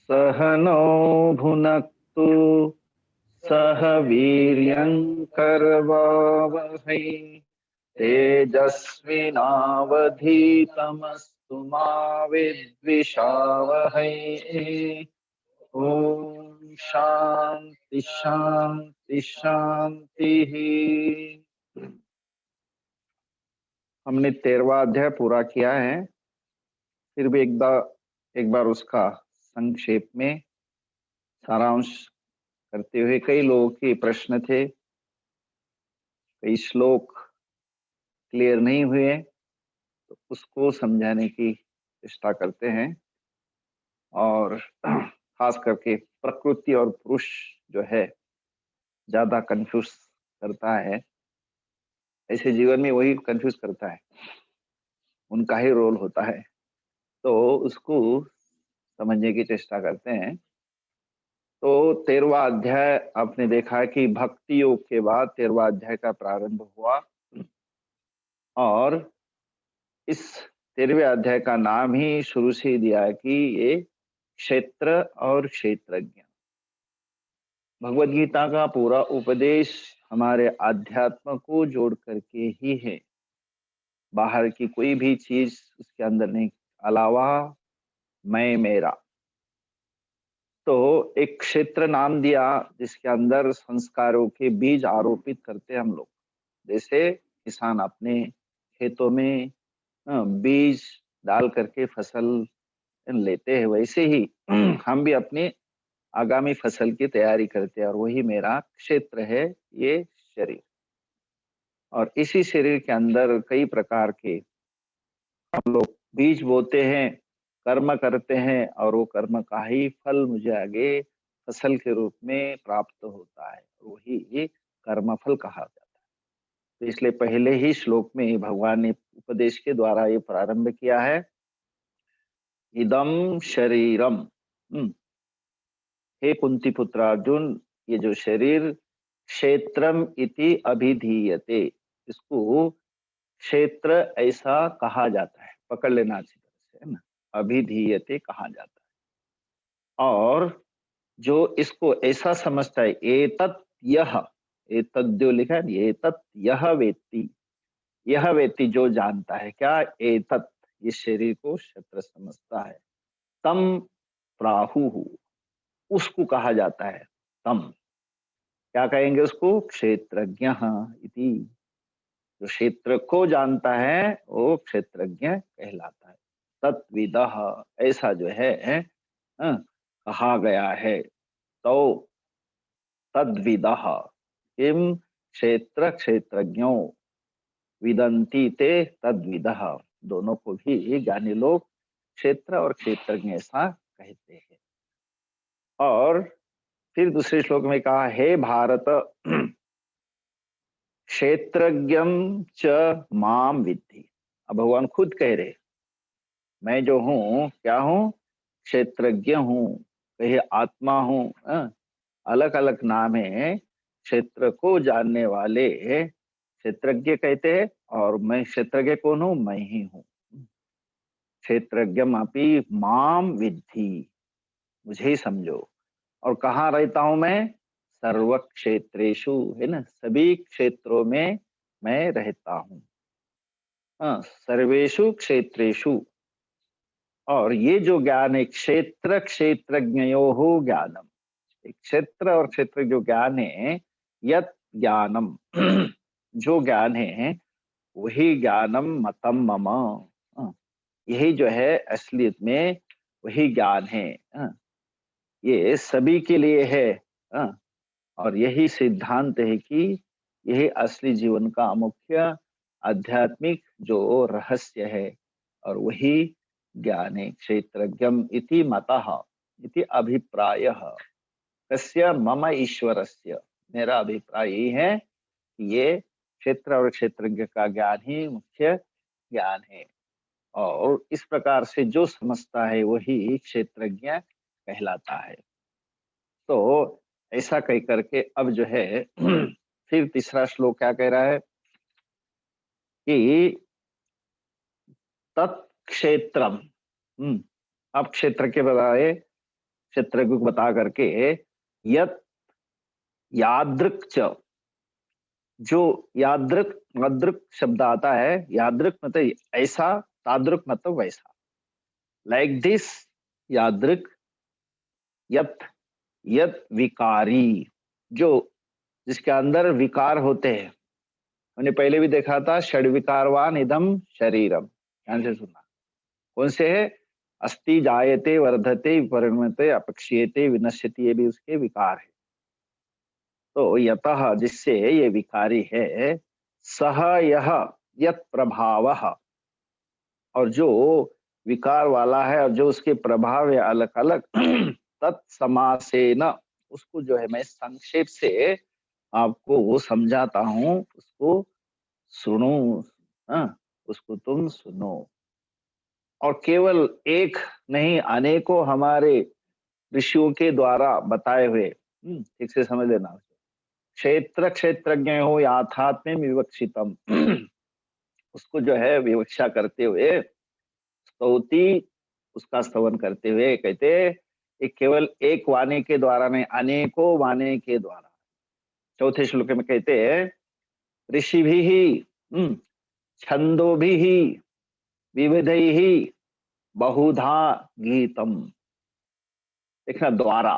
सह नो भुनक्तु सह वीर्यं करवावहै तेजस्विनावधीतमस्तु मा विद्विषावहै। ओम शांति शांति शांति। हमने 13वां अध्याय पूरा किया है। फिर भी एक बार उसका संक्षेप में सारांश करते हुए, कई लोगों के प्रश्न थे, कई श्लोक क्लियर नहीं हुए, तो उसको समझाने की चेष्टा करते हैं। और खास करके प्रकृति और पुरुष जो है ज्यादा कंफ्यूज करता है, ऐसे जीवन में वही कंफ्यूज करता है, उनका ही रोल होता है, तो उसको समझने की चेष्टा करते हैं। तो 13वां अध्याय आपने देखा कि भक्ति योग के बाद 13वां अध्याय का प्रारंभ हुआ, और इस 13वें अध्याय का नाम ही शुरू से ही दिया है कि ये क्षेत्र और क्षेत्रज्ञ। भगवत गीता का पूरा उपदेश हमारे आध्यात्म को जोड़ करके ही है, बाहर की कोई भी चीज उसके अंदर नहीं, अलावा मैं मेरा। तो एक क्षेत्र नाम दिया जिसके अंदर संस्कारों के बीज आरोपित करते हैं हम लोग। जैसे किसान अपने खेतों में बीज डाल करके फसल लेते हैं, वैसे ही हम भी अपनी आगामी फसल की तैयारी करते हैं, और वही मेरा क्षेत्र है, ये शरीर। और इसी शरीर के अंदर कई प्रकार के हम लोग बीज बोते हैं, कर्म करते हैं, और वो कर्म का ही फल मुझे आगे फसल के रूप में प्राप्त होता है, वही कर्मफल कहा जाता है। तो इसलिए पहले ही श्लोक में भगवान ने उपदेश के द्वारा ये प्रारंभ किया है, इदम शरीरम। हे कुंती पुत्र अर्जुन, ये जो शरीर क्षेत्रम इति अभिधीयते, इसको क्षेत्र ऐसा कहा जाता है, पकड़ लेना अच्छी तरह से, है ना। अभिधीयते कहा जाता है। और जो इसको ऐसा समझता है, एतत् यह, एतत् जो लिखा है, एतत् यह वेत्ति, यह व्यक्ति जो जानता है, क्या एतत्, इस शरीर को क्षेत्र समझता है, तम प्राहुः, उसको कहा जाता है तम। क्या कहेंगे उसको? क्षेत्रज्ञः इति। जो क्षेत्र को जानता है वो क्षेत्रज्ञ कहलाता है। तत्विदः, ऐसा जो है कहा गया है। तो तद्विदः किम क्षेत्र क्षेत्रज्ञों, विदन्ति ते तद्विदः, दोनों को भी ज्ञानी लोग क्षेत्र और क्षेत्रज्ञ ऐसा कहते हैं। और फिर दूसरे श्लोक में कहा, हे भारत क्षेत्रज्ञम च माम विद्धि। अब भगवान खुद कह रहे, मैं जो हूँ क्या हूँ? क्षेत्रज्ञ हूँ, कहे आत्मा हूँ। अलग अलग नाम है, क्षेत्र को जानने वाले क्षेत्रज्ञ कहते हैं, और मैं क्षेत्रज्ञ कौन हूँ? मैं ही हूँ। क्षेत्रज्ञम अपि माम विद्धि, मुझे ही समझो। और कहाँ रहता हूं मैं? सर्व क्षेत्रेषु, है ना, सभी क्षेत्रों में मैं रहता हूँ। हाँ, सर्वेषु क्षेत्रेषु। और ये जो ज्ञान है, क्षेत्र क्षेत्रज्ञयोः ज्ञानम, एक क्षेत्र और क्षेत्र जो ज्ञान है, यत ज्ञानम जो ज्ञान है, वही ज्ञानम मतम मम। हाँ, यही जो है असलियत में वही ज्ञान है। हाँ, ये सभी के लिए है। हाँ, और यही सिद्धांत है कि यही असली जीवन का मुख्य आध्यात्मिक जो रहस्य है, और वही ज्ञान है। क्षेत्रज्ञम इति मतः इति अभिप्रायः, कस्य? मम ईश्वरस्य, मेरा अभिप्राय यही है कि ये क्षेत्र और क्षेत्रज्ञ का ज्ञान ही मुख्य ज्ञान है। और इस प्रकार से जो समझता है वही क्षेत्रज्ञ कहलाता है। तो ऐसा कह करके अब जो है फिर तीसरा श्लोक क्या कह रहा है कि तत्क्षेत्रम। अब क्षेत्र के बजाय क्षेत्र को बता करके यत यादृक च, जो यादृक मदृक शब्द आता है, यादृक मतलब ऐसा, तादृक मतलब वैसा, लाइक दिस, यादृक, यत, यत विकारी, जो जिसके अंदर विकार होते हैं। हमने पहले भी देखा था, षड विकारवान इदम शरीरम, ध्यान से सुनना। कौन से है? अस्ति, जायते, वर्धते, परिणमते, अपक्षीयते, विनश्यति, ये भी उसके विकार है। तो यतः, जिससे ये विकारी है, सह यह यत प्रभावः, और जो विकार वाला है और जो उसके प्रभाव है अलग अलग, तत्समासेन, उसको जो है मैं संक्षेप से आपको वो समझाता हूँ, उसको सुनो, हाँ, उसको तुम सुनो। और केवल एक नहीं, अनेकों हमारे ऋषियों के द्वारा बताए हुए, ठीक से समझ लेना। क्षेत्र क्षेत्रज्ञ हो याथात्म्य विवक्षितम, उसको जो है विवक्षा करते हुए, स्तौति, उसका स्तवन करते हुए कहते, एक केवल एक वाणी के द्वारा नहीं, अनेकों वाणी के द्वारा। चौथे श्लोक में कहते हैं, ऋषि भी छंदो भी विविधै ही बहुधा गीतम। देखना, द्वारा,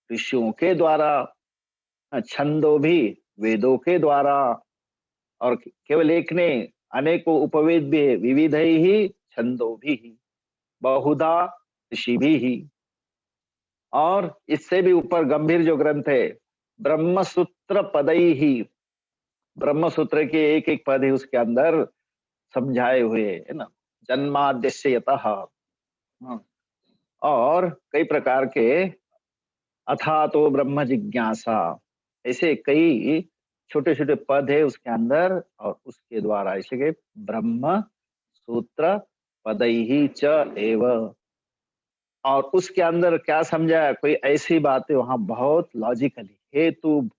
ऋषियों के द्वारा, छंदो भी, वेदों के द्वारा, और केवल एक ने, अनेकों उपवेद भी है, विविध ही छंदो भी, बहुधा ऋषि भी। और इससे भी ऊपर गंभीर जो ग्रंथ है, ब्रह्मसूत्र पदई ही, ब्रह्मसूत्र के एक एक पद ही उसके अंदर समझाए हुए है ना, जन्माद्यस्य यतः, और कई प्रकार के, अथा तो ब्रह्म जिज्ञासा, ऐसे कई छोटे छोटे पद है उसके अंदर, और उसके द्वारा, इसलिए ब्रह्म सूत्र पदई च एव। और उसके अंदर क्या समझाया, कोई ऐसी बात है वहां बहुत लॉजिकली, हेतु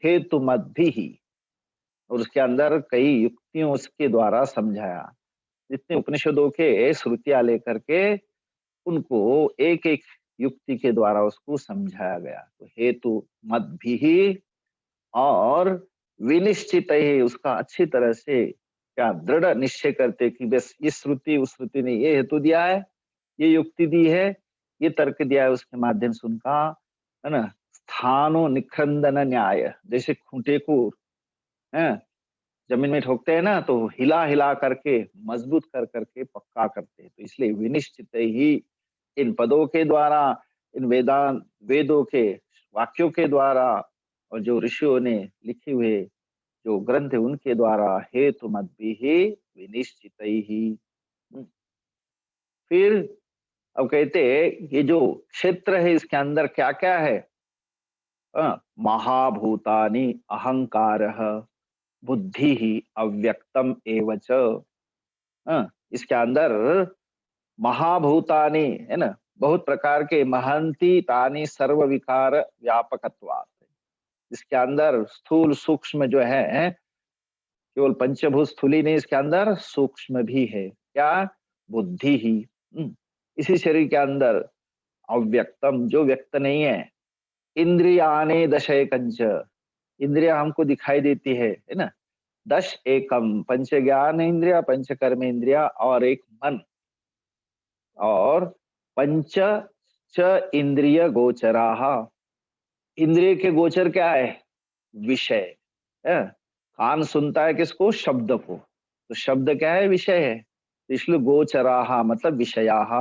हेतु मत भी ही, और उसके अंदर कई युक्तियों उसके द्वारा समझाया। जितने उपनिषदों के श्रुतियां लेकर के उनको एक एक युक्ति के द्वारा उसको समझाया गया। तो हेतु मत भी ही, और विनिश्चित ही, उसका अच्छी तरह से क्या दृढ़ निश्चय करते कि बस इस श्रुति उस श्रुति ने ये हेतु दिया है, ये युक्ति दी है, ये तर्क दिया है, उसके माध्यम से उनका, है ना, स्थानो निखंदन न्याय, जैसे खूंटे को है जमीन में ठोकते हैं ना, तो हिला हिला करके मजबूत कर करके पक्का करते हैं। तो इसलिए विनिश्चित ही, इन पदों के द्वारा, इन वेदांत वेदों के वाक्यों के द्वारा, और जो ऋषियों ने लिखे हुए जो ग्रंथ है उनके द्वारा, हेतु मत भी ही विनिश्चित ही। फिर अब कहते, ये जो क्षेत्र है इसके अंदर क्या क्या है? महाभूतानि अहंकार बुद्धि ही अव्यक्तम एवच। इसके अंदर महाभूतानि है ना, बहुत प्रकार के, महंती तानि सर्व विकार व्यापकत्वात्, इसके अंदर स्थूल सूक्ष्म जो है, केवल पंचभूत स्थूली नहीं, इसके अंदर सूक्ष्म भी है। क्या? बुद्धि ही। इसी शरीर के अंदर अव्यक्तम, जो व्यक्त नहीं है, इंद्रियाने दशैकंच, इंद्रिया हमको दिखाई देती है ना, दश एकम, पंच ज्ञान इंद्रिया, पंच कर्म इंद्रिया, और एक मन, और पंच च इंद्रिय गोचराः, इंद्रिय के गोचर क्या है? विषय है। कान सुनता है किसको? शब्द को, तो शब्द क्या है? विषय है। तो इसलिए गोचराः मतलब विषयाः,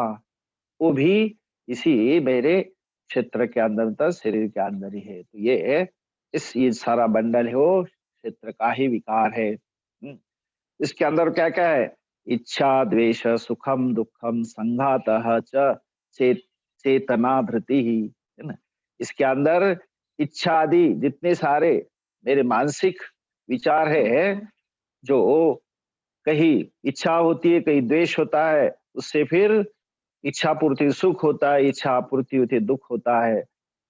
वो भी इसी मेरे क्षेत्र के अंदर था, शरीर के अंदर ही है। तो ये सारा बंडल है वो क्षेत्र का ही विकार है। इसके अंदर क्या क्या है? इच्छा, द्वेष, सुखम, दुखम, संघातः च चेतना धृति ही, है ना। इसके अंदर इच्छा आदि जितने सारे मेरे मानसिक विचार है, जो कहीं इच्छा होती है, कहीं द्वेष होता है, उससे फिर इच्छा पूर्ति सुख होता है, इच्छा पूर्ति होती है दुख होता है।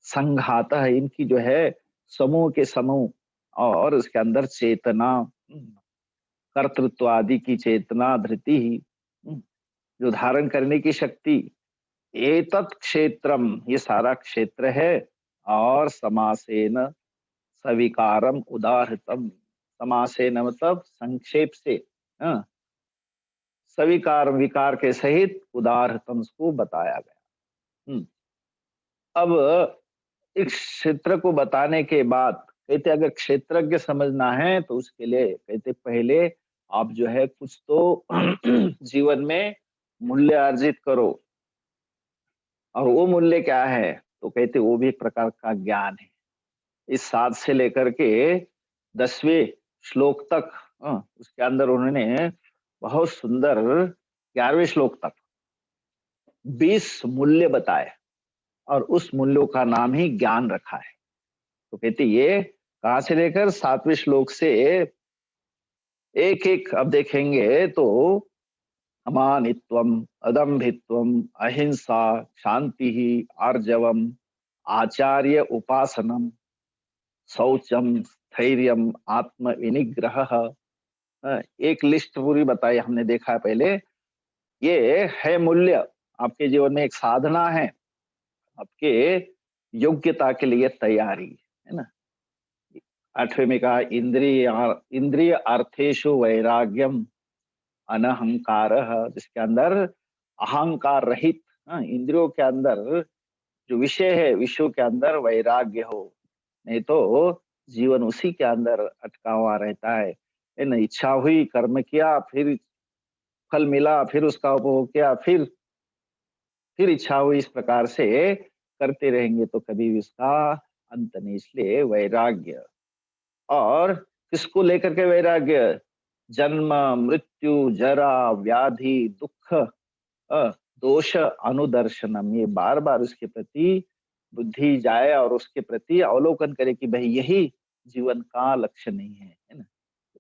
संघात है, इनकी जो है समूह के समूह, और उसके अंदर चेतना, कर्तृत्व आदि की चेतना धृति ही, जो धारण करने की शक्ति, एतत् क्षेत्रम, ये सारा क्षेत्र है, और समासेन सविकारम उदाहृतम, समासेन मतलब संक्षेप से, हाँ, सविकार विकार के सहित उदाहृतम को बताया गया। अब इस क्षेत्र को बताने के बाद कहते अगर क्षेत्रज्ञ समझना है तो उसके लिए कहते पहले आप जो है कुछ तो जीवन में मूल्य अर्जित करो। और वो मूल्य क्या है? तो कहते वो भी एक प्रकार का ज्ञान है। इस 7 से लेकर के 10वें श्लोक तक, उसके अंदर उन्होंने बहुत सुंदर 11वें श्लोक तक 20 मूल्य बताए, और उस मूल्यों का नाम ही ज्ञान रखा है। तो कहते ये कहां से लेकर 7वें श्लोक से एक एक अब देखेंगे तो अमानित्वम, अदम्भित्वम, अहिंसा, शांति, आर्जवम, आचार्य उपासनम, शौचम, स्थैर्यम, आत्म विनिग्रह, एक लिस्ट पूरी बताई हमने, देखा है पहले। ये है मूल्य, आपके जीवन में एक साधना है, आपके योग्यता के लिए तैयारी है ना। 8वें में कहा इंद्रिय अर्थेषु वैराग्यम अनहंकार, जिसके अंदर अहंकार रहित, इंद्रियों के अंदर जो विषय है, विषयों के अंदर वैराग्य हो, नहीं तो जीवन उसी के अंदर अटका हुआ रहता है ना। इच्छा हुई, कर्म किया, फिर फल मिला, फिर उसका उपभोग किया, फिर इच्छा हुई, इस प्रकार से करते रहेंगे तो कभी भी उसका अंत नहीं। इसलिए वैराग्य, और किसको लेकर के वैराग्य? जन्म, मृत्यु, जरा, व्याधि, दुख, दोष अनुदर्शनम, ये बार बार उसके प्रति बुद्धि जाए और उसके प्रति अवलोकन करे कि भाई यही जीवन का लक्ष्य नहीं है ना।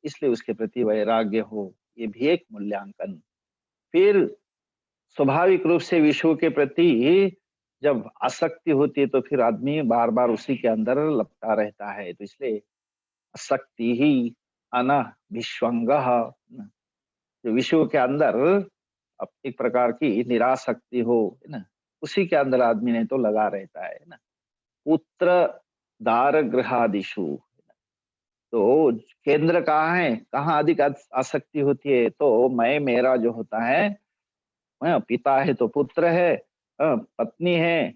इसलिए उसके प्रति वैराग्य हो, ये भी एक मूल्यांकन। फिर स्वाभाविक रूप से विषयों के प्रति जब आसक्ति होती है तो फिर आदमी बार बार उसी के अंदर लपटा रहता है, तो इसलिए आसक्ति ही अना विश्वंग, जो विषयों के अंदर अब एक प्रकार की निरासक्ति हो, है ना, उसी के अंदर आदमी ने तो लगा रहता है ना। पुत्र दार गृहादिशु, तो केंद्र कहाँ है, कहाँ अधिक आसक्ति होती है? तो मैं मेरा जो होता है, पिता है तो पुत्र है, पत्नी है,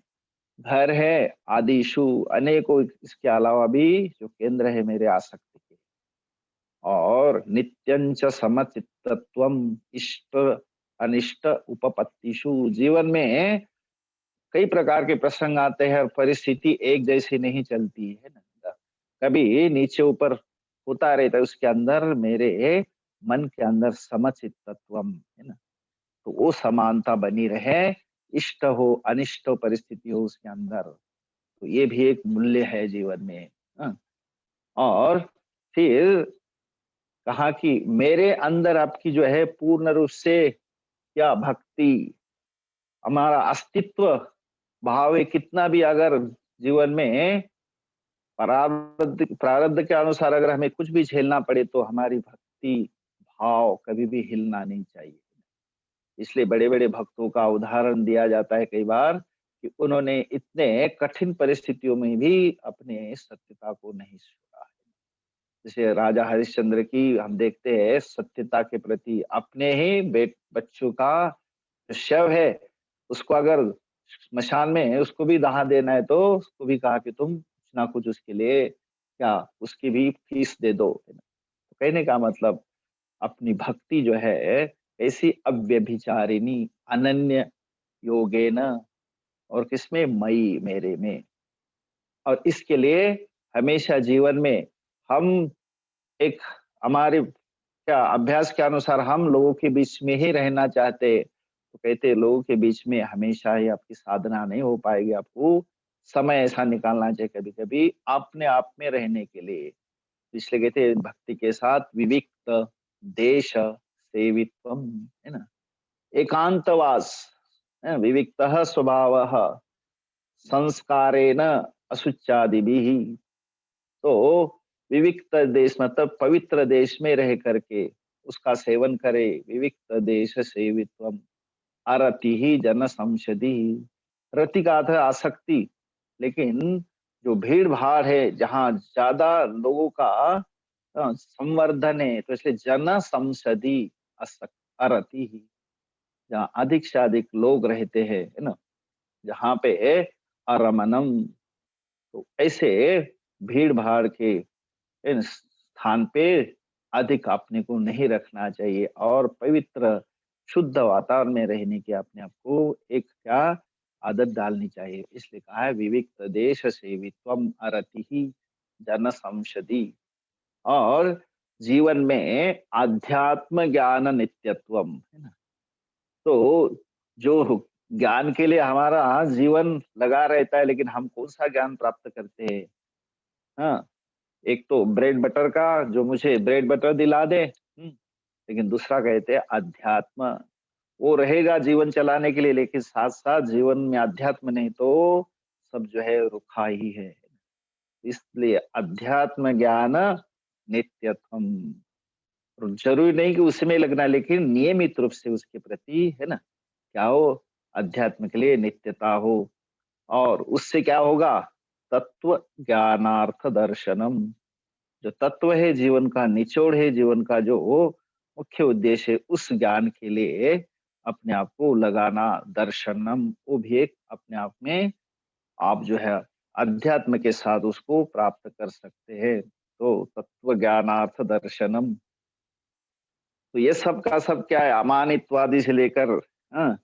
घर है, आदिशु अनेकों, इसके अलावा भी जो केंद्र है मेरे आसक्ति के। और नित्यंच समचित्तत्वम इष्ट अनिष्ट उपपत्तिषु, जीवन में कई प्रकार के प्रसंग आते हैं और परिस्थिति एक जैसी नहीं चलती है ना, कभी नीचे ऊपर होता रहता है, उसके अंदर मेरे मन के अंदर समचित्तत्वम है ना, तो वो समानता बनी रहे, इष्ट हो अनिष्ट हो परिस्थिति हो उसके अंदर, तो ये भी एक मूल्य है जीवन में। हाँ। और फिर कहा कि मेरे अंदर आपकी जो है पूर्ण रूप से क्या भक्ति, हमारा अस्तित्व भाव है, कितना भी अगर जीवन में प्रारब्ध प्रारब्ध के अनुसार अगर हमें कुछ भी झेलना पड़े तो हमारी भक्ति भाव कभी भी हिलना नहीं चाहिए। इसलिए बड़े बड़े भक्तों का उदाहरण दिया जाता है कई बार कि उन्होंने इतने कठिन परिस्थितियों में भी अपने सत्यता को नहीं छोड़ा है। जैसे राजा हरिश्चंद्र की हम देखते हैं, सत्यता के प्रति अपने ही बच्चों का जो शव है उसको अगर स्मशान में उसको भी दहा देना है तो उसको भी कहा कि तुम कुछ ना कुछ उसके लिए क्या उसकी भी फीस दे दो, है ना। तो कहने का मतलब अपनी भक्ति जो है ऐसी अव्यभिचारिणी अनन्य योगेन, और किसमें? मई, मेरे में। और इसके लिए हमेशा जीवन में हम एक हमारे क्या अभ्यास के अनुसार हम लोगों के बीच में ही रहना चाहते, तो कहते लोगों के बीच में हमेशा ही आपकी साधना नहीं हो पाएगी, आपको समय ऐसा निकालना चाहिए कभी कभी अपने आप में रहने के लिए। इसलिए कहते हैं भक्ति के साथ विविक्त देश सेवित्वम, है ना, एकांतवास, विविक्तः स्वभावः संस्कारेण अशुच्यादिभिः, तो विविक्त देश मतलब पवित्र देश में रह करके उसका सेवन करे, विविक्त देश सेवित्वम, अरति ही जन संसदि। रति का अर्थ है आसक्ति, लेकिन जो भीड़ भाड़ है, जहाँ ज्यादा लोगों का संवर्धन है, तो इसलिए जन संसदि अरति ही, जहाँ अधिक से अधिक लोग रहते हैं, है ना, जहाँ पे अरमनम, तो ऐसे भीड़ भाड़ के इन स्थान पे अधिक अपने को नहीं रखना चाहिए, और पवित्र शुद्ध वातावरण में रहने की अपने आप को एक क्या आदत डालनी चाहिए। इसलिए कहा है विविक्त देश सेवित्वम अरति ही जन संसदि। और जीवन में आध्यात्म ज्ञान नित्यत्वम, है ना, तो जो ज्ञान के लिए हमारा जीवन लगा रहता है, लेकिन हम कौन सा ज्ञान प्राप्त करते हैं? हाँ, एक तो ब्रेड बटर का, जो मुझे ब्रेड बटर दिला दे, लेकिन दूसरा कहते हैं अध्यात्म, वो रहेगा जीवन चलाने के लिए, लेकिन साथ साथ जीवन में अध्यात्म नहीं तो सब जो है रुखा ही है। इसलिए अध्यात्म ज्ञान नित्यत्वम, और जरूरी नहीं कि उसमें लगना है, लेकिन नियमित रूप से उसके प्रति, है ना, क्या हो, अध्यात्म के लिए नित्यता हो। और उससे क्या होगा? तत्व ज्ञानार्थ दर्शनम, जो तत्व है, जीवन का निचोड़ है, जीवन का जो मुख्य उद्देश्य है, उस ज्ञान के लिए अपने आप को लगाना, दर्शनम, वो भी एक अपने आप में आप जो है अध्यात्म के साथ उसको प्राप्त कर सकते हैं। तो तत्व ज्ञानार्थ दर्शनम, तो ये सब का सब क्या है, अमानित्वादि से लेकर, हाँ,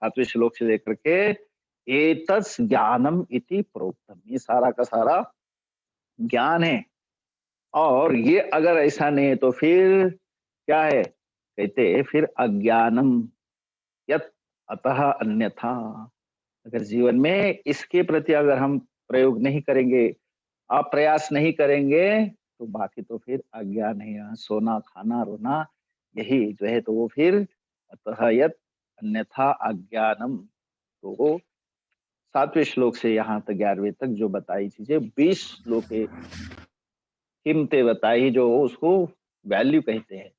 7वें श्लोक से लेकर के एतत् ज्ञानम इति प्रोक्तम, ये सारा का सारा ज्ञान है। और ये अगर ऐसा नहीं है तो फिर क्या है? कहते हैं फिर अज्ञानम यत अतः अन्यथा। अगर जीवन में इसके प्रति अगर हम प्रयोग नहीं करेंगे, आप प्रयास नहीं करेंगे, तो बाकी तो फिर अज्ञान है, यहाँ सोना खाना रोना यही जो है, तो वो फिर अतः यत अन्यथा अज्ञानम। तो 7वें श्लोक से यहाँ तक 11वें तक जो बताई चीजें, 20 श्लोक के कीमतें बताई, जो उसको वैल्यू कहते हैं।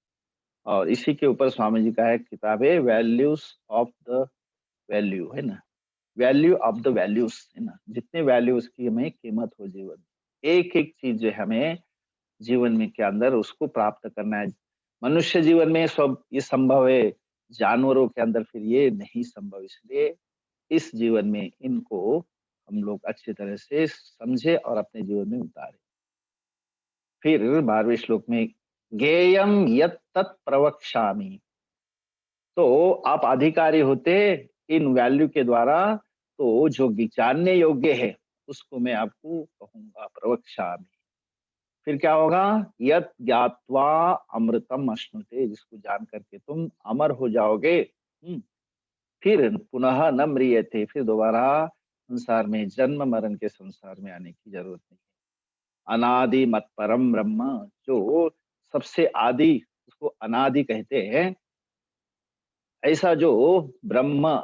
और इसी के ऊपर स्वामी जी का है किताब है वैल्यूज ऑफ द वैल्यू, है ना, वैल्यू ऑफ द वैल्यूज, है ना, जितने वैल्यूज की हमें कीमत हो जीवन, एक एक चीज जो है हमें जीवन में के अंदर उसको प्राप्त करना है। मनुष्य जीवन में सब ये संभव है, जानवरों के अंदर फिर ये नहीं संभव, इसलिए इस जीवन में इनको हम लोग अच्छी तरह से समझे और अपने जीवन में उतारे। फिर 12वें श्लोक में ज्ञेयम यत् तत् प्रवक्ष्यामि, तो आप अधिकारी होते इन वैल्यू के द्वारा, तो जो जानने योग्य है उसको मैं आपको कहूंगा, प्रवक्ष्यामि। फिर क्या होगा? यत् ज्ञात्वा अमृतम अश्नुते, जिसको जान करके तुम अमर हो जाओगे। फिर पुनः न म्रियते, फिर दोबारा संसार में जन्म मरण के संसार में आने की जरूरत नहीं है। अनादि मत परम ब्रह्म, जो सबसे आदि, उसको अनादि कहते हैं। ऐसा जो ब्रह्म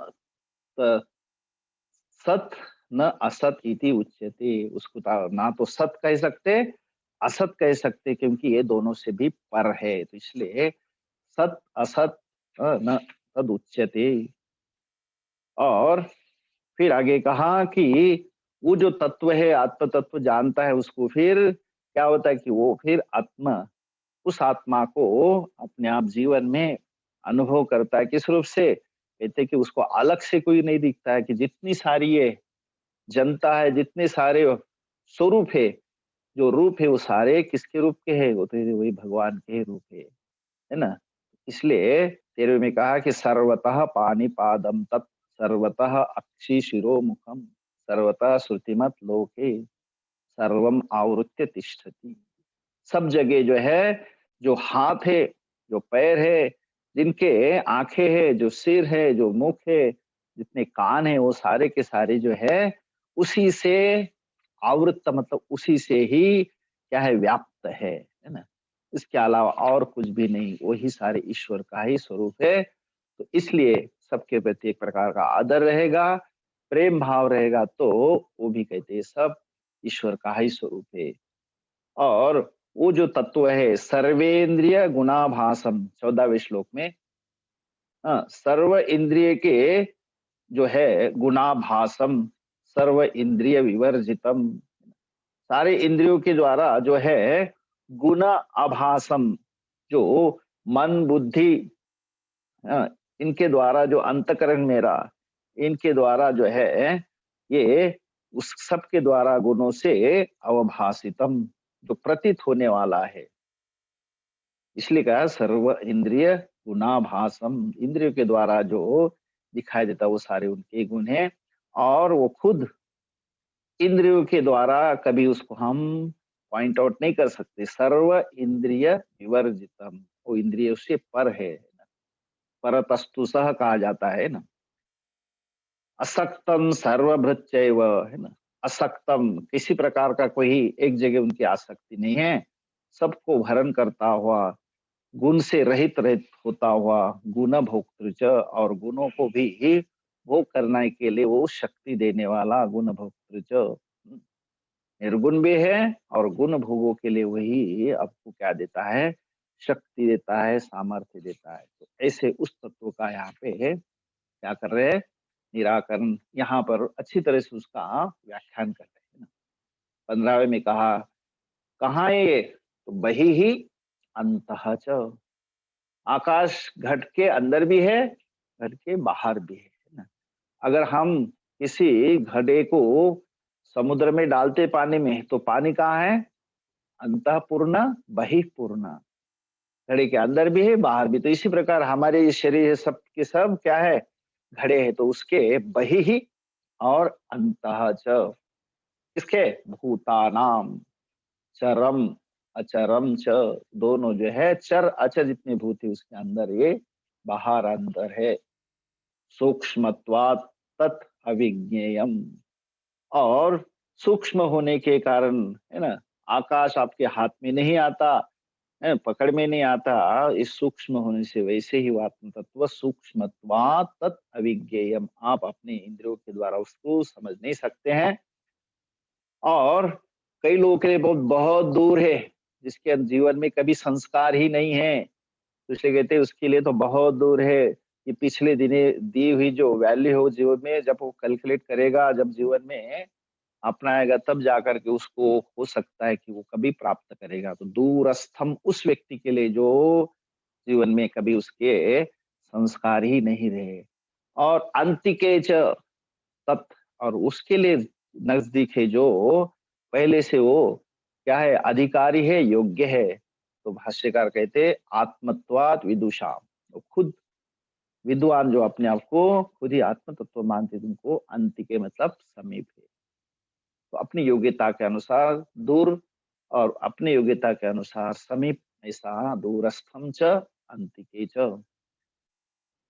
सत न असत इति उच्यते, उसको ना तो सत कह सकते असत कह सकते, क्योंकि ये दोनों से भी पर है, तो इसलिए सत असत न तद उच्यते। और फिर आगे कहा कि वो जो तत्व है, आत्म तत्व जानता है उसको, फिर क्या होता है कि वो फिर आत्मा, उस आत्मा को अपने आप जीवन में अनुभव करता है। किस रूप से? कहते हैं कि उसको अलग से कोई नहीं दिखता है, कि जितनी सारी ये जनता है, जितने सारे स्वरूप है, जो रूप है, वो सारे किसके रूप के हैं? वो तो वही भगवान के रूप है ना। इसलिए 13वें में कहा कि सर्वतः पाणिपादम तत्, सर्वतः अक्षि शिरो मुखम, सर्वतः श्रुतिमत लोके, सर्वम आवृत्य तिष्ठति। सब जगह जो है, जो हाथ है, जो पैर है, जिनके आंखें है, जो सिर है, जो मुख है, जितने कान है, वो सारे के सारे जो है उसी से आवृत्त, मतलब उसी से ही क्या है, व्याप्त है ना। इसके अलावा और कुछ भी नहीं, वही सारे ईश्वर का ही स्वरूप है। तो इसलिए सबके प्रति एक प्रकार का आदर रहेगा, प्रेम भाव रहेगा, तो वो भी कहते हैं सब ईश्वर का ही स्वरूप है। और वो जो तत्व है सर्वेंद्रिय गुणाभासम, 14वें श्लोक में, सर्व इंद्रिय के जो है गुणाभासम, सर्व इंद्रिय विवर्जितम, सारे इंद्रियों के द्वारा जो है गुण आभासम, जो मन बुद्धि, इनके द्वारा जो अंतकरण मेरा, इनके द्वारा जो है ये उस सब के द्वारा गुणों से अवभासितम, जो प्रतीत होने वाला है। इसलिए कहा सर्व इंद्रिय गुणाभासम, इंद्रियों के द्वारा जो दिखाई देता वो सारे उनके गुण हैं, और वो खुद इंद्रियों के द्वारा कभी उसको हम पॉइंट आउट नहीं कर सकते। सर्व इंद्रिय विवर्जितम, वो इंद्रियों से पर है, परतस्तु सह कहा जाता है ना। असक्तम सर्वभृत्यैव, है ना, असक्तम, किसी प्रकार का कोई एक जगह उनकी आसक्ति नहीं है, सबको भरण करता हुआ, गुण से रहित रहित होता हुआ, गुण भोक्तृच, और गुणों को भी भोग करने के लिए वो शक्ति देने वाला गुण भोक्तृच, निर्गुण भी है और गुण भोगों के लिए वही आपको क्या देता है, शक्ति देता है, सामर्थ्य देता है। तो ऐसे उस तत्व का यहाँ पे क्या कर रहे हैं, निराकरण, यहाँ पर अच्छी तरह से उसका व्याख्यान कर रहे हैं ना। 15वें में कहा कहाँ है ये, तो बही ही अंतः च, आकाश घट के अंदर भी है, घट के बाहर भी है ना। अगर हम किसी घड़े को समुद्र में डालते पानी में, तो पानी कहाँ है, अंतःपूर्ण बहिपूर्ण, घड़े के अंदर भी है बाहर भी। तो इसी प्रकार हमारे ये शरीर सब के सब क्या है, घड़े है, तो उसके बहि ही और अंतः च, किसके, भूतानाम, चरम अचरम च, दोनों जो है चर अचर जितने भूत है उसके अंदर ये बाहर अंदर है। सूक्ष्मत्वात् तत् अविज्ञेयम, और सूक्ष्म होने के कारण, है ना, आकाश आपके हाथ में नहीं आता है, पकड़ में नहीं आता, इस सूक्ष्म होने से, वैसे ही वो आत्म तत्व सूक्ष्मत्वात् तत् अविज्ञेयम, आप अपने इंद्रियों के द्वारा उसको समझ नहीं सकते हैं। और कई लोगों के लिए बहुत बहुत दूर है, जिसके जीवन में कभी संस्कार ही नहीं है, तो इसलिए कहते हैं उसके लिए तो बहुत दूर है। कि पिछले दिने दी हुई जो वैल्यू हो जीवन में, जब वो कैलकुलेट करेगा, जब जीवन में अपनाएगा, तब जाकर के उसको हो सकता है कि वो कभी प्राप्त करेगा। तो दूरस्थम उस व्यक्ति के लिए जो जीवन में कभी उसके संस्कार ही नहीं रहे। और अंतिके च तत्, और उसके लिए नजदीक है जो पहले से वो क्या है, अधिकारी है, योग्य है। तो भाष्यकार कहते हैं आत्मत्वात् विदुषाम, तो खुद विद्वान जो अपने आप को खुद ही आत्म तत्व मानते थे, उनको अंतिके मतलब समीप है। तो अपनी योग्यता के अनुसार दूर, और अपने योग्यता के अनुसार समीप, ऐसा दूरस्थम च अंतिके च।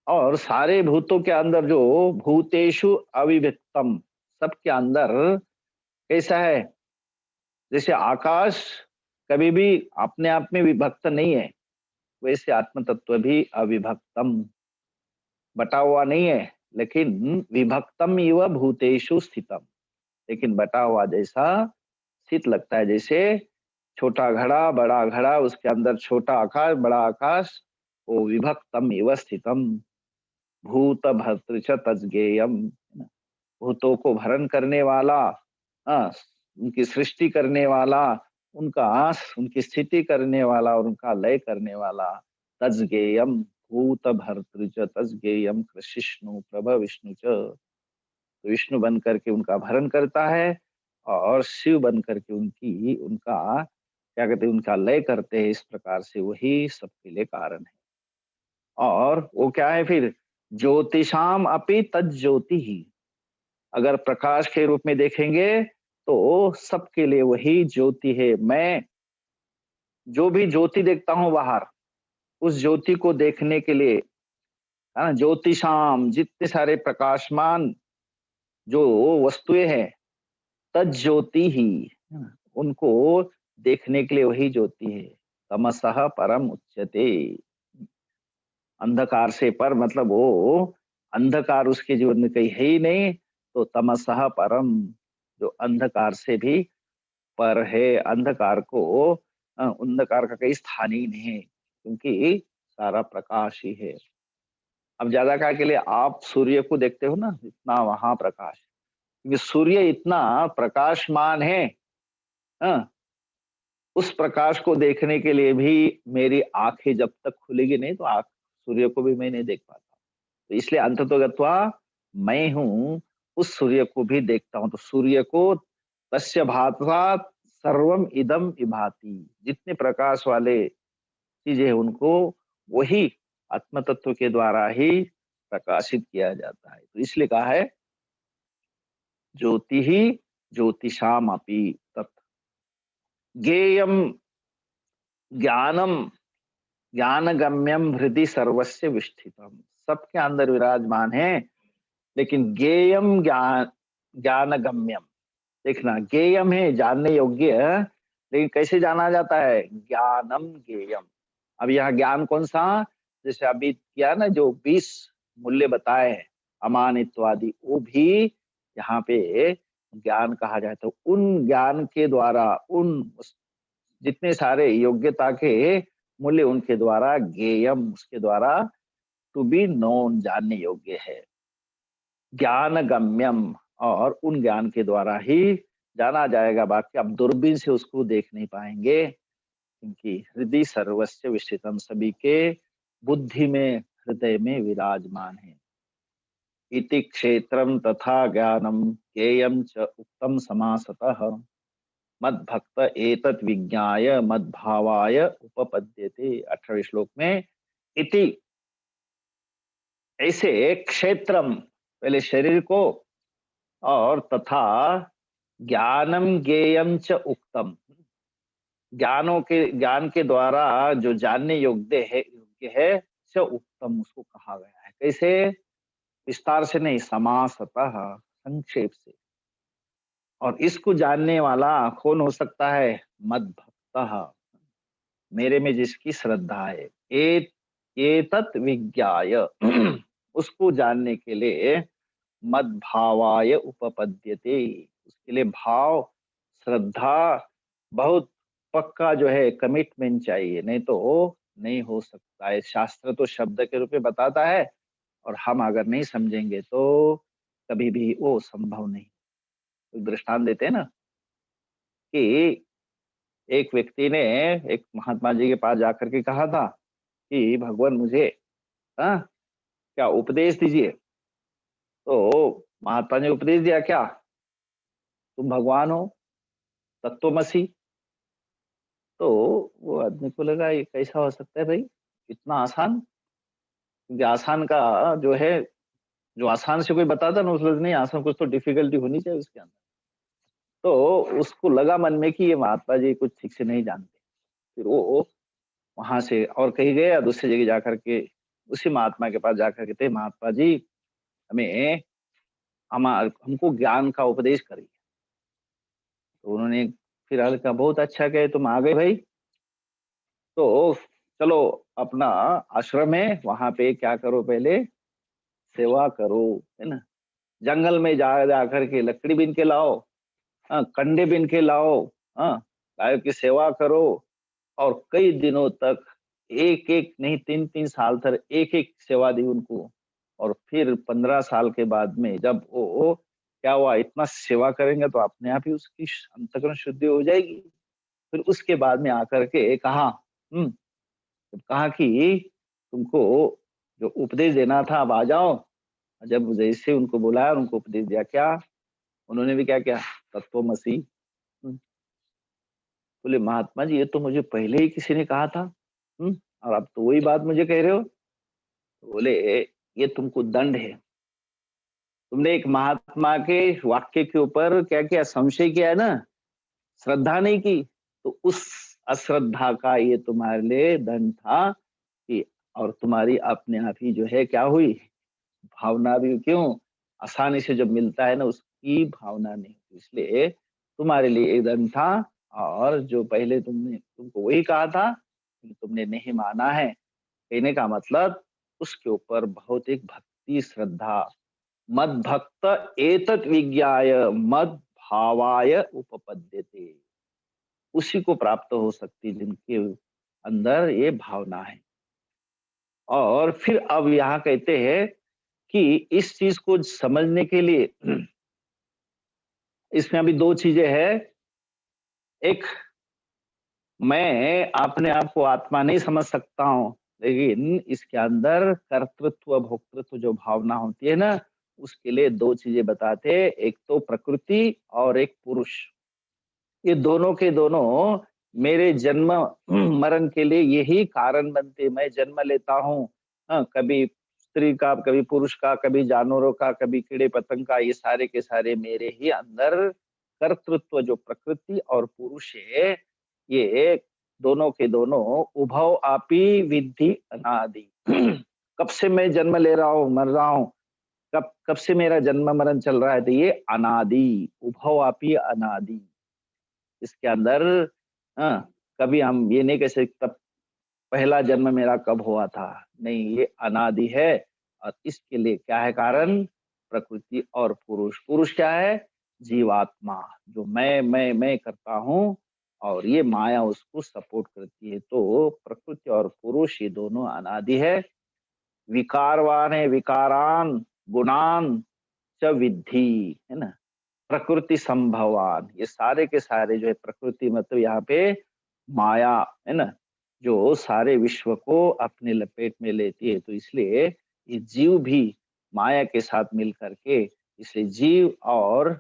और सारे भूतों के अंदर जो भूतेषु अविभक्तम, सबके अंदर कैसा है, जैसे आकाश कभी भी अपने आप में विभक्त नहीं है, वैसे आत्म तत्व भी अविभक्तम, बटा हुआ नहीं है, लेकिन विभक्तम इव भूतेषु स्थितम, लेकिन बटा हुआ जैसा स्थित लगता है। जैसे छोटा घड़ा बड़ा घड़ा, उसके अंदर छोटा आकाश बड़ा आकाश, वो विभक्तम इव स्थितम, भूत भर्तृ च तज्ज्ञेयम, भूतों को भरण करने वाला, हाँ, उनकी सृष्टि करने वाला, उनका उनकी स्थिति करने वाला और उनका लय करने वाला, तज्ज्ञेयम, भूत भर्तृ च तज्ज्ञेयम कृष्णु प्रभ विष्णु च, तो विष्णु बन करके उनका भरण करता है, और शिव बन करके उनकी उनका क्या कहते हैं, उनका लय करते हैं। इस प्रकार से वही सबके लिए कारण है। और वो क्या है फिर, ज्योतिषाम अपि तज्ज्योति ही, अगर प्रकाश के रूप में देखेंगे तो सबके लिए वही ज्योति है। मैं जो भी ज्योति देखता हूँ बाहर, उस ज्योति को देखने के लिए, है ना, ज्योतिषाम, जितने सारे प्रकाशमान जो वस्तुएं हैं, तज्ज्योति ही, है ना, उनको देखने के लिए वही ज्योति है। तमसः परम उच्यते, अंधकार से पर मतलब वो अंधकार उसके जीवन में कहीं है ही नहीं, तो तमसः परम, जो अंधकार से भी पर है, अंधकार को अंधकार का कहीं स्थान ही नहीं है, क्योंकि सारा प्रकाश ही है। अब ज्यादा काल के लिए आप सूर्य को देखते हो ना, इतना वहां प्रकाश, क्योंकि सूर्य इतना प्रकाशमान है। हाँ, उस प्रकाश को देखने के लिए भी मेरी आंखें जब तक खुलेगी नहीं, तो आंख सूर्य को भी मैं नहीं देख पाता। तो इसलिए अंततोगत्वा मैं हूं, उस सूर्य को भी देखता हूं। तो सूर्य को तस्य भात्वा सर्वम इदम इभाति, जितने प्रकाश वाले चीजें हैं उनको वही आत्म तत्व के द्वारा ही प्रकाशित किया जाता है। तो इसलिए कहा है ज्योति ही ज्योतिषाम अपि तत् ज्ञेयम ज्ञानम ज्ञानगम्यम हृदि सर्वस्य विष्ठितम, सबके अंदर विराजमान है, लेकिन ज्ञेयम ज्ञानगम्यम। देखना, ज्ञेयम है जानने योग्य, लेकिन कैसे जाना जाता है? ज्ञानम ज्ञेयम। अब यहाँ ज्ञान कौन सा? जैसे अभी किया ना, जो 20 मूल्य बताए हैं अमानित्वादि, वो भी यहाँ पे ज्ञान कहा जाए। तो उन ज्ञान के द्वारा, उन जितने सारे योग्यता के मूल्य, उनके द्वारा ज्ञेयम, उसके द्वारा टू बी नोन, जानने योग्य है। ज्ञान गम्यम, और उन ज्ञान के द्वारा ही जाना जाएगा, बाकी अब दूरबीन से उसको देख नहीं पाएंगे, क्योंकि हृदय सर्वस्य विष्ठितम, सभी के बुद्धि में, हृदय में विराजमान है। इति क्षेत्रम तथा ज्ञानम ज्ञेयम च उक्तम समासतः, मद्भक्त एतत् विज्ञाय मद्भावाय उपपद्यते। 18वें श्लोक में इति, ऐसे क्षेत्रम, पहले शरीर को, और तथा ज्ञानम ज्ञेयम च उक्तम, ज्ञान के द्वारा जो जानने योग्य है च उक्तम, उसको कहा गया है। कैसे? विस्तार से नहीं, समासतः, संक्षेप से। और इसको जानने वाला कौन हो सकता है? मद भक्त, मेरे में जिसकी श्रद्धा है। ये तत् विज्ञाय उसको जानने के लिए मद भावाय उपपद्यते, उसके लिए भाव, श्रद्धा, बहुत पक्का जो है कमिटमेंट चाहिए, नहीं तो नहीं हो सकता है। शास्त्र तो शब्द के रूप में बताता है, और हम अगर नहीं समझेंगे तो कभी भी वो संभव नहीं। एक दृष्टांत देते हैं ना, कि एक व्यक्ति ने एक महात्मा जी के पास जाकर के कहा था कि भगवान मुझे हाँ क्या उपदेश दीजिए। तो महात्मा ने उपदेश दिया, क्या? तुम भगवान हो, तत्वमसि। तो वो आदमी को लगा ये कैसा हो सकता है भाई, इतना आसान? क्योंकि आसान का जो है, जो आसान से कोई बताता ना, उसमें नहीं, आसान कुछ तो डिफिकल्टी होनी चाहिए उसके अंदर। तो उसको लगा मन में कि ये महात्मा जी कुछ ठीक से नहीं जानते। फिर वो वहां से और कहीं गए, या दूसरी जगह जाकर के उसी महात्मा के पास जाकर के थे, महात्मा जी हमें हमको ज्ञान का उपदेश करिए। तो उन्होंने फिर हल कहा, बहुत अच्छा कहे तुम आ गए भाई, तो चलो अपना आश्रम है, वहां पे क्या करो, पहले सेवा करो, है ना। जंगल में जा जा करके लकड़ी बीन के लाओ, हाँ, कंडे बीन के लाओ, हाँ, गायों की सेवा करो, और कई दिनों तक, एक एक नहीं, 3 3 साल तक एक एक सेवा दी उनको। और फिर 15 साल के बाद में जब वो क्या हुआ, इतना सेवा करेंगे तो अपने आप ही उसकी अंतःकरण शुद्धि हो जाएगी। फिर उसके बाद में आकर के कहा, जब कहा कि तुमको जो उपदेश देना था अब आ जाओ। जब जैसे उनको बुलाया, उनको उपदेश दिया, क्या उन्होंने भी क्या किया? तत्वमसि। बोले महात्मा जी, ये तो मुझे पहले ही किसी ने कहा था, और अब तो वही बात मुझे कह रहे हो। तो बोले ये तुमको दंड है, तुमने एक महात्मा के वाक्य के ऊपर क्या किया? संशय किया है ना, श्रद्धा नहीं की। तो उस अश्रद्धा का ये तुम्हारे लिए दंड था कि, और तुम्हारी अपने आप ही जो है क्या हुई, भावना भी, क्यों? आसानी से जब मिलता है ना, उसकी भावना नहीं होती, इसलिए तुम्हारे लिए एक दंड था। और जो पहले तुमको वही कहा था, तुमने नहीं माना है। कहने का मतलब उसके ऊपर बहुत एक भक्ति, श्रद्धा, मद भक्त एतत् विज्ञाय मद भावाय उपपद्यते, उसी को प्राप्त हो सकती जिनके अंदर ये भावना है। और फिर अब यहाँ कहते हैं कि इस चीज को समझने के लिए इसमें अभी दो चीजें हैं। एक, मैं अपने आप को आत्मा नहीं समझ सकता हूँ, लेकिन इसके अंदर कर्तृत्व भोक्तृत्व जो भावना होती है ना, उसके लिए दो चीजें बताते हैं, एक तो प्रकृति और एक पुरुष। ये दोनों के दोनों मेरे जन्म मरण के लिए यही कारण बनते। मैं जन्म लेता हूँ, हाँ, कभी स्त्री का, कभी पुरुष का, कभी जानवरों का, कभी कीड़े पतंग का, ये सारे के सारे मेरे ही अंदर कर्तृत्व जो प्रकृति और पुरुष है, ये दोनों के दोनों उभव आपी विद्धि अनादि। कब से मैं जन्म ले रहा हूँ, मर रहा हूँ, कब कब से मेरा जन्म मरण चल रहा है, तो ये अनादि, उभव आपी अनादि। इसके अंदर हाँ, कभी हम ये नहीं कह सकते तब पहला जन्म मेरा कब हुआ था, नहीं, ये अनादि है। और इसके लिए क्या है कारण, प्रकृति और पुरुष। पुरुष क्या है, जीवात्मा, जो मैं करता हूँ, और ये माया उसको सपोर्ट करती है। तो प्रकृति और पुरुष ये दोनों अनादि है। विकारवान है, विकारान गुणान च विद्धि, है ना, प्रकृति संभवान, ये सारे के सारे जो है प्रकृति मतलब यहाँ पे माया, है ना, जो सारे विश्व को अपने लपेट में लेती है। तो इसलिए ये जीव भी माया के साथ मिल करके, इसलिए जीव और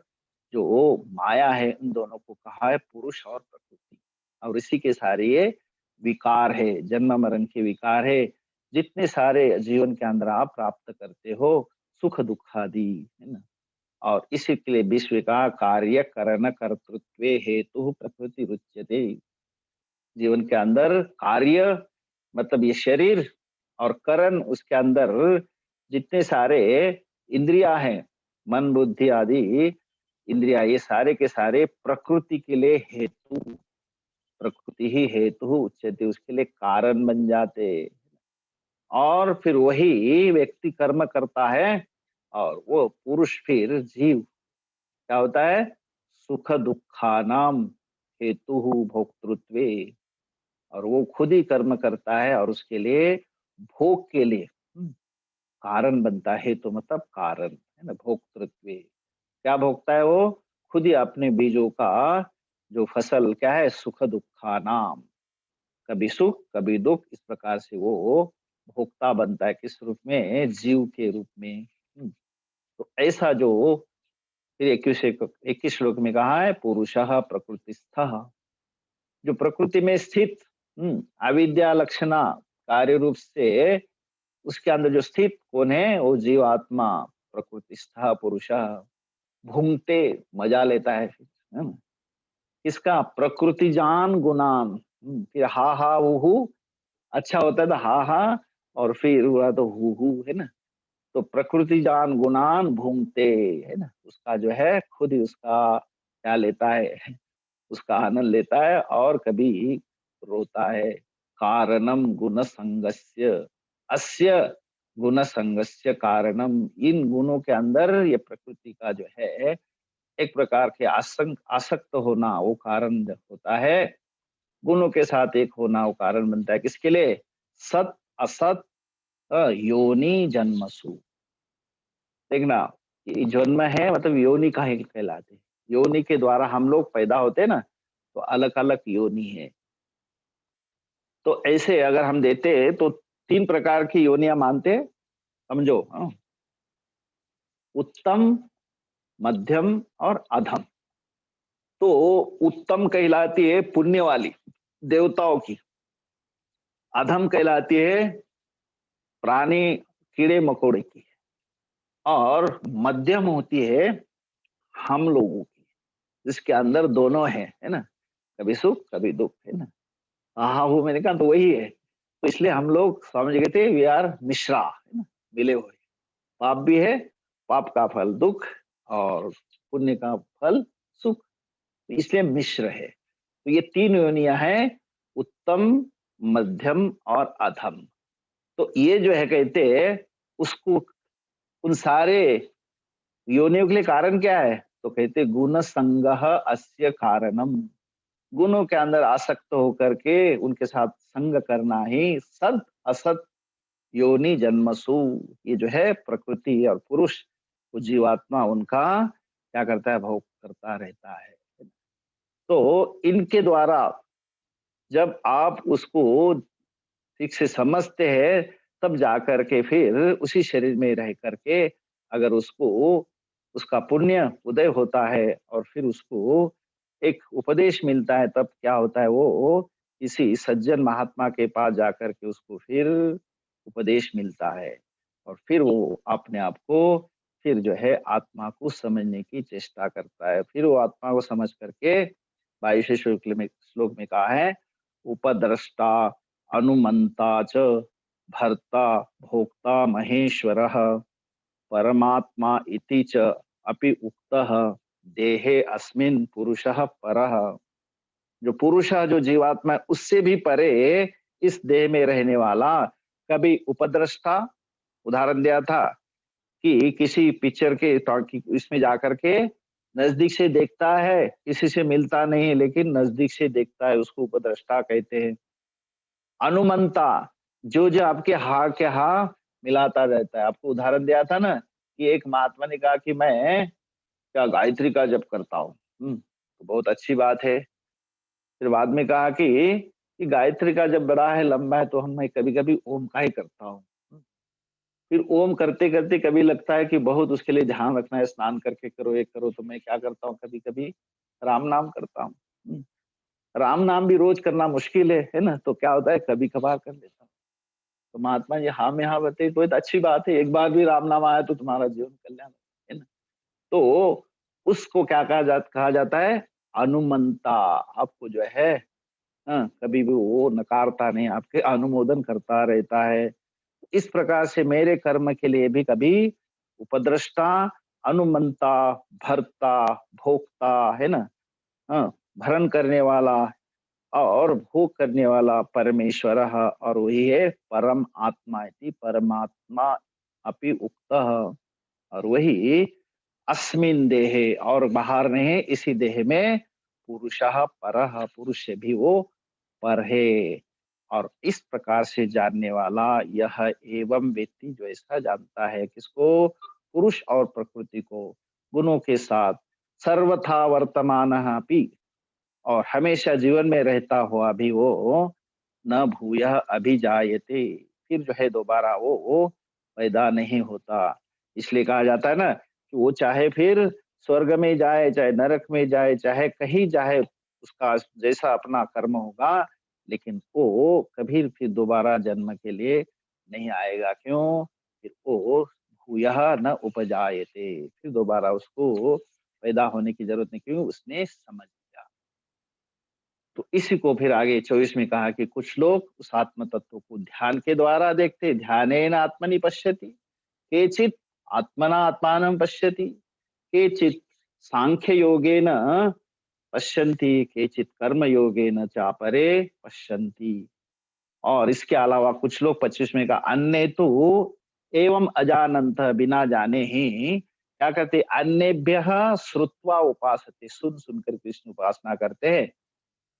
जो माया है उन दोनों को कहा है पुरुष और प्रकृति। और इसी के सारे ये विकार है, जन्म मरण के विकार है, जितने सारे जीवन के अंदर आप प्राप्त करते हो, सुख दुख आदि, है ना। और इसी के लिए विश्व का कार्य करण कर्तृत्व हेतु प्रकृति रुच्यते। जीवन के अंदर कार्य मतलब ये शरीर, और करण उसके अंदर जितने सारे इंद्रिया हैं, मन बुद्धि आदि इंद्रिया, ये सारे के सारे प्रकृति के लिए हेतु, प्रकृति ही हेतु उच्यते, उसके लिए कारण बन जाते। और फिर वही व्यक्ति कर्म करता है, और वो पुरुष फिर जीव क्या होता है, सुख दुखानाम हेतु भोक्तृत्वे, और वो खुद ही कर्म करता है और उसके लिए भोग के लिए कारण बनता है। तो मतलब कारण, है ना, भोक्तृत्वे, क्या भोगता है वो, खुद ही अपने बीजों का जो फसल क्या है, सुख दुखानाम, कभी सुख कभी दुख, इस प्रकार से वो भोक्ता बनता है, किस रूप में, जीव के रूप में। तो ऐसा जो फिर 21 श्लोक में कहा है, पुरुषः प्रकृतिस्थः, जो प्रकृति में स्थित अविद्या लक्षणा कार्य रूप से उसके अंदर जो स्थित कौन है, वो जीवात्मा प्रकृतिस्थ पुरुष, भूंगते मजा लेता है है ना, इसका प्रकृति जान गुणान। फिर हा हा हु अच्छा होता है तो हा हा, और फिर हुआ तो हु है ना। तो प्रकृति जान गुणान भूंगते, है ना, उसका जो है खुद ही उसका क्या लेता है, उसका आनंद लेता है, और कभी रोता है। कारणम गुण संगस्य, अस्य गुण संगस्य कारणम, इन गुणों के अंदर ये प्रकृति का जो है एक प्रकार के आसक्त होना वो कारण होता है। गुणों के साथ एक होना वो कारण बनता है, किसके लिए, सत असत योनि जन्मसु। देखना, ये जन्म है मतलब योनि का ही कहलाते हैं। योनि के द्वारा हम लोग पैदा होते हैं ना, तो अलग अलग योनि है। तो ऐसे अगर हम देते तो तीन प्रकार की योनियां मानते हैं, समझो, हाँ? उत्तम, मध्यम और अधम। तो उत्तम कहलाती है पुण्य वाली, देवताओं की। अधम कहलाती है प्राणी, कीड़े मकोड़े की। और मध्यम होती है हम लोगों की, जिसके अंदर दोनों है ना, कभी सुख कभी दुख, है ना। हाँ, वो मैंने कहा तो वही है। तो इसलिए हम लोग समझ गए थे, वी आर मिश्रा, है ना, मिले हुए। पाप भी है, पाप का फल दुख, और पुण्य का फल सुख, तो इसलिए मिश्र है। तो ये तीन योनियां हैं, उत्तम, मध्यम और अधम। तो ये जो है कहते हैं उसको, उन सारे योनियों के लिए कारण क्या है, तो कहते गुण संगह अस्य कारणम, गुणों के अंदर आसक्त होकर के उनके साथ संग करना ही सद असत योनि जन्मसु, ये जो है प्रकृति और पुरुष, वो जीवात्मा उनका क्या करता है, भोग करता रहता है। तो इनके द्वारा जब आप उसको ठीक से समझते हैं, तब जाकर के फिर उसी शरीर में रह करके अगर उसको उसका पुण्य उदय होता है और फिर उसको एक उपदेश मिलता है, तब क्या होता है, वो किसी सज्जन महात्मा के पास जाकर के उसको फिर उपदेश मिलता है और फिर वो अपने आप को फिर जो है आत्मा को समझने की चेष्टा करता है। फिर वो आत्मा को समझ करके 22वें श्लोक में कहा है, उपद्रष्टा अनुमंता च भर्ता भोक्ता महेश्वरः परमात्मा इति च अपि उक्तः देहे अस्मिन् पुरुषः परः। जो पुरुष है, जो जीवात्मा है, उससे भी परे इस देह में रहने वाला, कभी उपद्रष्टा, उदाहरण दिया था कि किसी पिक्चर के टॉकी इसमें जाकर के नजदीक से देखता है, किसी से मिलता नहीं है लेकिन नजदीक से देखता है, उसको उपद्रष्टा कहते हैं। अनुमंता, जो जो आपके हाँ के हाँ मिलाता रहता है। आपको उदाहरण दिया था ना कि एक महात्मा ने कहा कि मैं क्या गायत्री का जप करता हूँ। तो बहुत अच्छी बात है। फिर बाद में कहा कि गायत्री का जब बड़ा है, लंबा है, तो हम मैं कभी कभी ओम का ही करता हूँ। फिर ओम करते करते कभी लगता है कि बहुत उसके लिए ध्यान रखना है, स्नान करके करो, ये करो, तो मैं क्या करता हूँ, कभी कभी राम नाम करता हूँ। राम नाम भी रोज करना मुश्किल है ना, तो क्या होता है, कभी कभार कर लेता हूँ। तो महात्मा जी हाँ में हाँ बताइए, तो अच्छी बात है, एक बार भी राम नाम आया तो तुम्हारा जीवन कल्याण है ना। तो उसको क्या कहा जाता है, अनुमंता। आपको जो है कभी भी वो नकारता नहीं, आपके अनुमोदन करता रहता है। इस प्रकार से मेरे कर्म के लिए भी कभी उपद्रष्टा, अनुमंता, भर्ता, भोक्ता है ना, भरण करने वाला और भोग करने वाला परमेश्वर, और वही है परम आत्मा इति परमात्मा अपि उक्तः। और वही अस्मिन देहे, और बाहर नहीं, इसी देह में पुरुषः परः, पुरुष से भी वो पर है। और इस प्रकार से जानने वाला यह एवं व्यक्ति जो ऐसा जानता है, किसको, पुरुष और प्रकृति को गुणों के साथ, सर्वथा वर्तमान अपि, और हमेशा जीवन में रहता हुआ भी वो न भूयः अभिजायते, फिर जो है दोबारा वो पैदा नहीं होता। इसलिए कहा जाता है ना कि वो चाहे फिर स्वर्ग में जाए, चाहे नरक में जाए, चाहे कहीं जाए, उसका जैसा अपना कर्म होगा, लेकिन वो कभी फिर दोबारा जन्म के लिए नहीं आएगा। क्यों, फिर वो भूयः न उपजायते, फिर दोबारा उसको पैदा होने की जरूरत नहीं, क्यों, उसने समझ लिया। तो इसी को फिर आगे 24 में कहा कि कुछ लोग उस आत्म तत्व को ध्यान के द्वारा देखते, ध्यानेन आत्मनि पश्यति, केचित् आत्मना आत्मानं पश्यति, केचित् सांख्य योगेन पश्यन्ति, केचित् कर्म योगेन चापरे पश्यन्ति। और इसके अलावा कुछ लोग 25 में का अन्य तो एवं अजानंत, बिना जाने ही क्या करते, अन्यभ्य श्रुत्वा उपासते, सुन सुनकर कृष्ण उपासना करते हैं।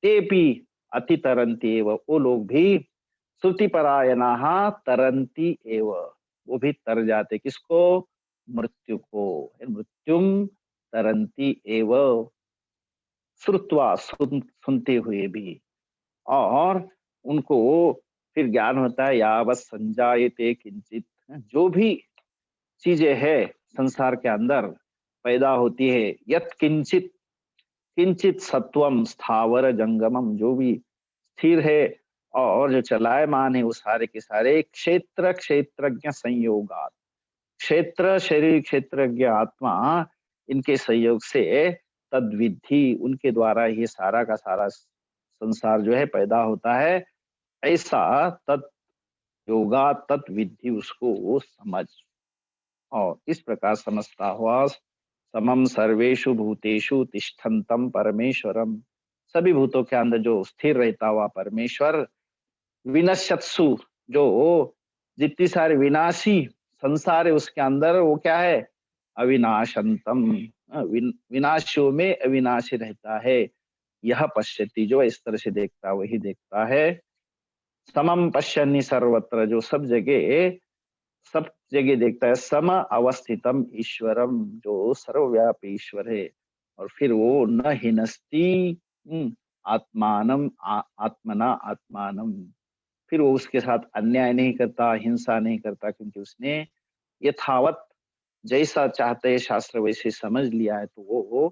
तेपि अति तरंती एव, वो लोग भी श्रुति परायणा तरंती एव, वो भी तर जाते, किसको, मृत्यु को। मृत्युम तरंती एव, श्रुत्वा, सुनते हुए भी। और उनको फिर ज्ञान होता है, यावत संजायते किंचित, जो भी चीजें है संसार के अंदर पैदा होती है, यत किंचित, किंचित सत्वम स्थावर जंगमम, जो भी स्थिर है और जो चलायमान है, वो सारे के सारे क्षेत्र क्षेत्रज्ञ संयोगात, क्षेत्र शरीर क्षेत्रज्ञ आत्मा, इनके संयोग से तद्विधि, उनके द्वारा ये सारा का सारा संसार जो है पैदा होता है। ऐसा तत् योगा तत्विधि, उसको वो समझ, और इस प्रकार समझता हुआ समम सर्वेषु भूतेषु तिष्ठन्तम परमेश्वरम, सभी भूतों के अंदर जो स्थिर रहता हुआ परमेश्वर, विनश्यत्सु, जो जितनी सारी विनाशी संसार है उसके अंदर वो क्या है, अविनाशंतम, विनाशियों में अविनाशी रहता है। यह पश्यति, जो इस तरह से देखता वही देखता है। समम पश्यन्नि सर्वत्र, जो सब जगह देखता है, सम अवस्थितम ईश्वरम, जो सर्वव्यापी ईश्वर है। और फिर वो न हिनस्ति आत्मानम आत्मना आत्मानम, फिर वो उसके साथ अन्याय नहीं करता, हिंसा नहीं करता, क्योंकि उसने यथावत जैसा चाहते हैं शास्त्र वैसे समझ लिया है, तो वो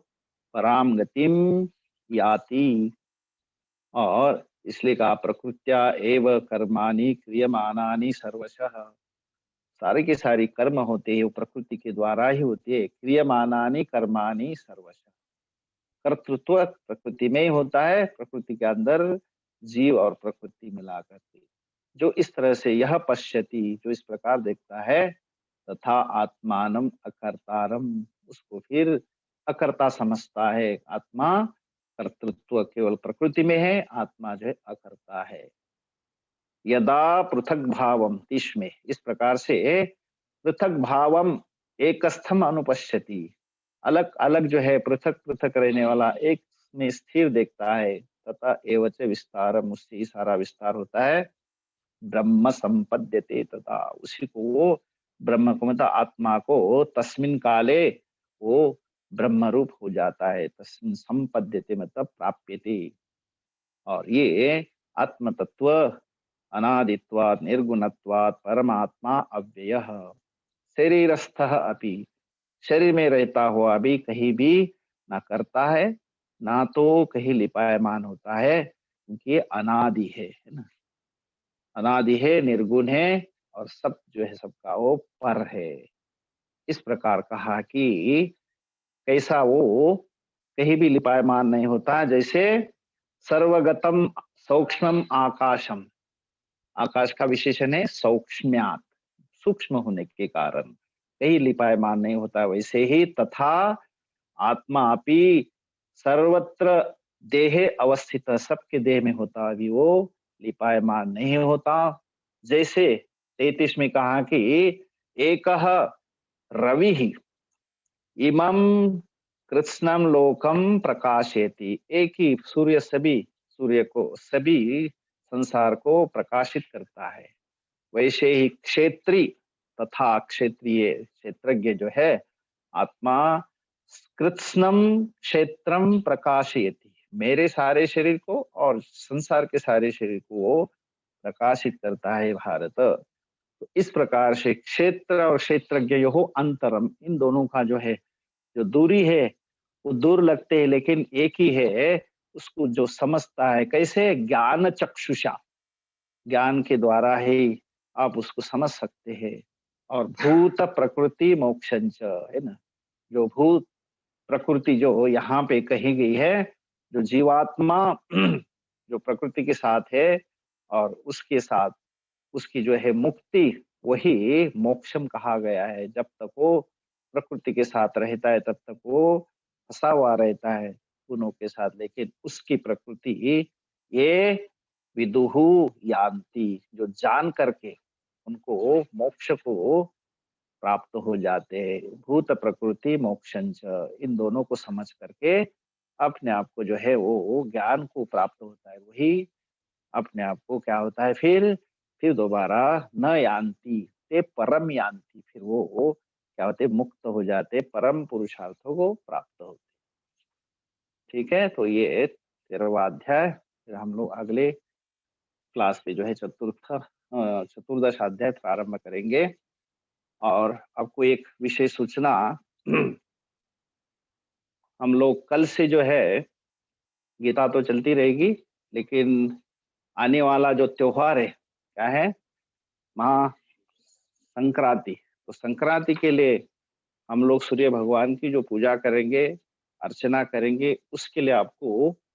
पराम गतिम याति। और इसलिए कहा प्रकृत्या एव कर्माणि क्रियमाणानि सर्वशः, सारे के सारी कर्म होते हैं वो प्रकृति के द्वारा ही होते हैं। क्रियमाणानि कर्माणि सर्वशः, कर्तृत्व प्रकृति में ही होता है, प्रकृति के अंदर जीव और प्रकृति मिला करके। जो इस तरह से यह पश्यति, जो इस प्रकार देखता है, तथा आत्मानम अकर्तारम, उसको फिर अकर्ता समझता है। आत्मा कर्तृत्व केवल प्रकृति में है, आत्मा जो है अकर्ता है। यदा पृथक भावम, 30 में इस प्रकार से पृथक भावम एकस्थम अनुपश्यति, अलग अलग जो है पृथक पृथक रहने वाला एक में स्थिर देखता है। तथा एवच विस्तारम, उससे ही सारा विस्तार होता है। ब्रह्म संपद्यते, तथा उसी को वो ब्रह्म को मतलब आत्मा को तस्मिन काले वो ब्रह्म रूप हो जाता है। तस्मिन संपद्यते मतलब प्राप्यते। और ये आत्म तत्व अनादित्वात् निर्गुणत्वात् परमात्मा अव्ययः शरीरस्थः अपि, शरीर में रहता हुआ भी कहीं भी ना करता है, ना तो कहीं लिपायमान होता है, क्योंकि ये अनादि है ना। अनादि है, निर्गुण है, और सब जो है सबका वो पर है। इस प्रकार कहा कि कैसा वो कहीं भी लिपायमान नहीं होता, जैसे सर्वगतम सूक्ष्मम आकाशम, आकाश का विशेषण है सौक्ष्म्यात, सूक्ष्म होने के कारण कहीं लिपायमान नहीं होता, वैसे ही तथा आत्मा अपि सर्वत्र देहे अवस्थित, सबके देह में होता अभी वो लिपायमान नहीं होता। जैसे 33 में कहा कि एकः रवि इमं कृत्स्नम लोकम प्रकाशयति, एक ही सूर्य सभी सूर्य को सभी संसार को प्रकाशित करता है। वैसे ही क्षेत्री तथा क्षेत्रीय क्षेत्रज्ञ जो है आत्मा कृत्स्नम क्षेत्रम प्रकाशयति, मेरे सारे शरीर को और संसार के सारे शरीर को वो प्रकाशित करता है भारत। तो इस प्रकार से क्षेत्र और क्षेत्रज्ञ यो अंतरम, इन दोनों का जो है जो दूरी है वो दूर लगते हैं, लेकिन एक ही है। उसको जो समझता है कैसे, ज्ञान चक्षुषा, ज्ञान के द्वारा ही आप उसको समझ सकते हैं। और भूत प्रकृति मोक्षंच, है ना, जो भूत प्रकृति जो यहाँ पे कही गई है, जो जीवात्मा जो प्रकृति के साथ है और उसके साथ उसकी जो है मुक्ति, वही मोक्षम कहा गया है। जब तक वो प्रकृति के साथ रहता है तब तक वो फंसा हुआ रहता है गुणों के साथ, लेकिन उसकी प्रकृति ये विदुहु यान्ति, जो जान करके उनको मोक्ष को प्राप्त हो जाते हैं। भूत प्रकृति मोक्षंच, इन दोनों को समझ करके अपने आप को जो है वो ज्ञान को प्राप्त होता है, वही अपने आप को क्या होता है, फिर दोबारा न यान्ति ते परम यान्ति, फिर वो क्या होते, मुक्त हो जाते, परम पुरुषार्थों को प्राप्त होते। ठीक है, तो ये 13वां अध्याय। फिर हम लोग अगले क्लास पे जो है चतुर्दश अध्याय प्रारंभ करेंगे। और आपको एक विशेष सूचना, हम लोग कल से जो है गीता तो चलती रहेगी, लेकिन आने वाला जो त्योहार है क्या है, महा संक्रांति। तो संक्रांति के लिए हम लोग सूर्य भगवान की जो पूजा करेंगे, अर्चना करेंगे, उसके लिए आपको